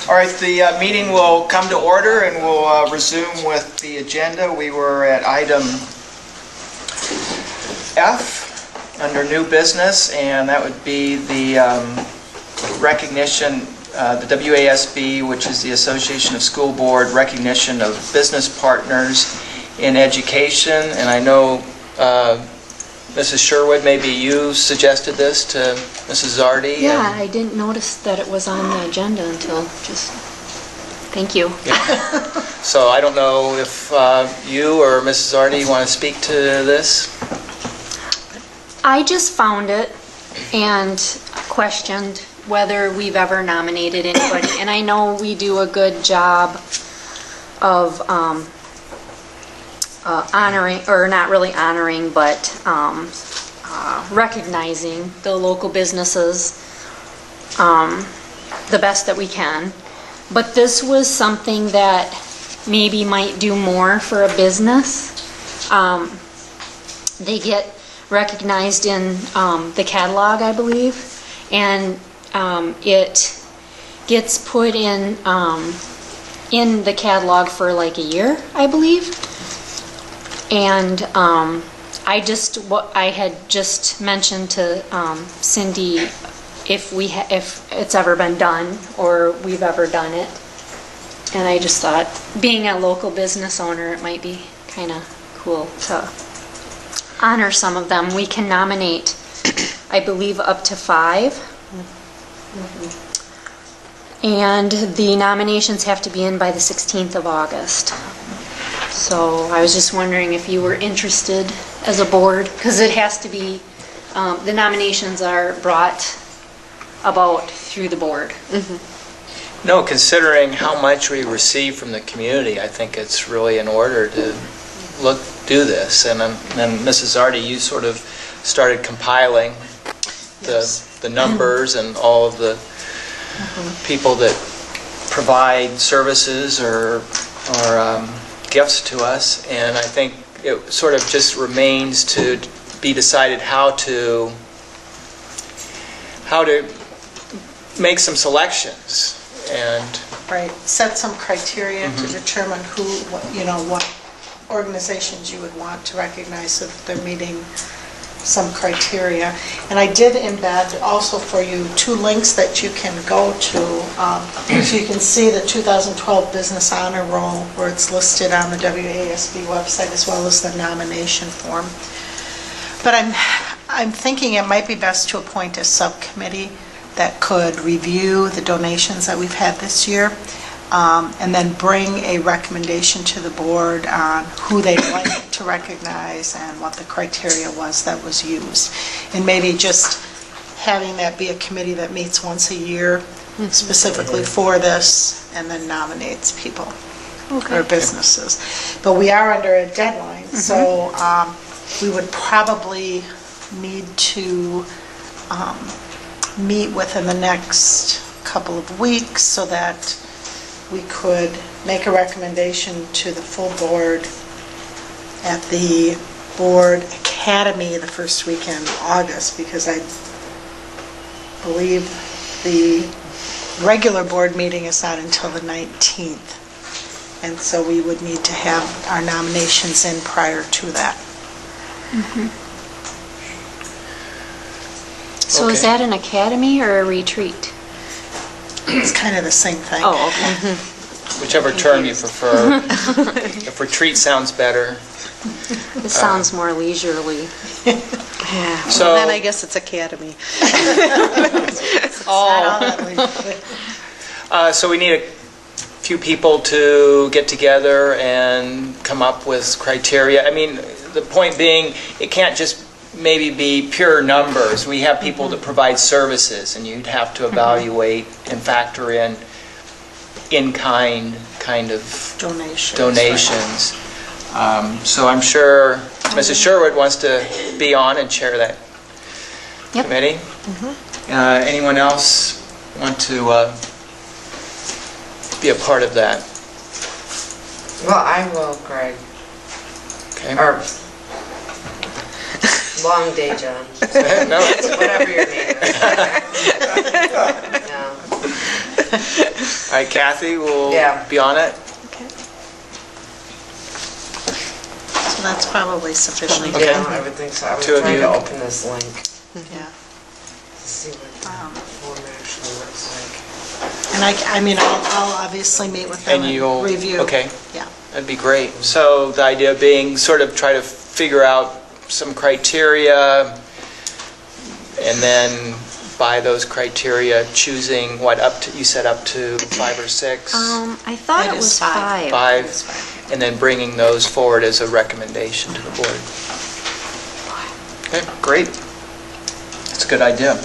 All right, the meeting will come to order and we'll resume with the agenda. We were at item F under new business, and that would be the recognition, the WASB, which is the Association of School Board recognition of business partners in education. And I know Mrs. Sherwood, maybe you suggested this to Mrs. Zardi. Yeah, I didn't notice that it was on the agenda until just, thank you. Yeah. So I don't know if you or Mrs. Zardi want to speak to this? I just found it and questioned whether we've ever nominated anybody. And I know we do a good job of honoring, or not really honoring, but recognizing the local businesses the best that we can. But this was something that maybe might do more for a business. They get recognized in the catalog, I believe, and it gets put in the catalog for like a year, I believe. And I had just mentioned to Cindy if it's ever been done or we've ever done it. And I just thought, being a local business owner, it might be kind of cool to honor some of them. We can nominate, I believe, up to 5. And the nominations have to be in by the 16th of August. So I was just wondering if you were interested as a board, because it has to be, the nominations are brought about through the board. Mm-hmm. No, considering how much we receive from the community, I think it's really in order to do this. And then Mrs. Zardi, you sort of started compiling the numbers and all of the people that provide services or gifts to us, and I think it sort of just remains to be decided how to make some selections and set some criteria to determine what organizations you would want to recognize if they're meeting some criteria. And I did embed also for you 2 links that you can go to, so you can see the 2012 Business Honor Roll where it's listed on the WASB website, as well as the nomination form. But I'm thinking it might be best to appoint a subcommittee that could review the donations that we've had this year, and then bring a recommendation to the board on who they'd like to recognize and what the criteria was that was used. And maybe just having that be a committee that meets once a year specifically for this and then nominates people or businesses. But we are under a deadline, so we would probably need to meet within the next couple of weeks so that we could make a recommendation to the full board at the board academy the first weekend in August, because I believe the regular board meeting is not until the 19th. And so we would need to have our nominations in prior to that. So is that an academy or a retreat? It's kind of the same thing. Oh, okay. whichever term you prefer. If retreat sounds better. This sounds more leisurely. Yeah. So Well, then I guess it's academy. It's not all that way. So we need a few people to get together and come up with criteria. I mean, the point being, it can't just maybe be pure numbers. We have people that provide services, and you'd have to evaluate and factor in-kind kind of donations. So I'm sure Mrs. Sherwood wants to be on and chair that committee. Anyone else want to be a part of that? Well, I will, Greg. Okay. Or long day, John. No. Whatever your name is. No. All right, Kathy, we'll Yeah. be on it. Okay. So that's probably sufficient. Okay. Yeah, I would think so. I was Two of trying you. to open this link Yeah. to see what the form actually looks like. And I mean, I'll obviously meet with them And you'll, and review. okay, Yeah. that'd be great. So the idea being sort of try to figure out some criteria, and then by those criteria, choosing what up to, you said up to 5 or 6? I thought It it is was 5. 5, and then bringing those forward as a recommendation to the board. Okay, great. That's a good idea.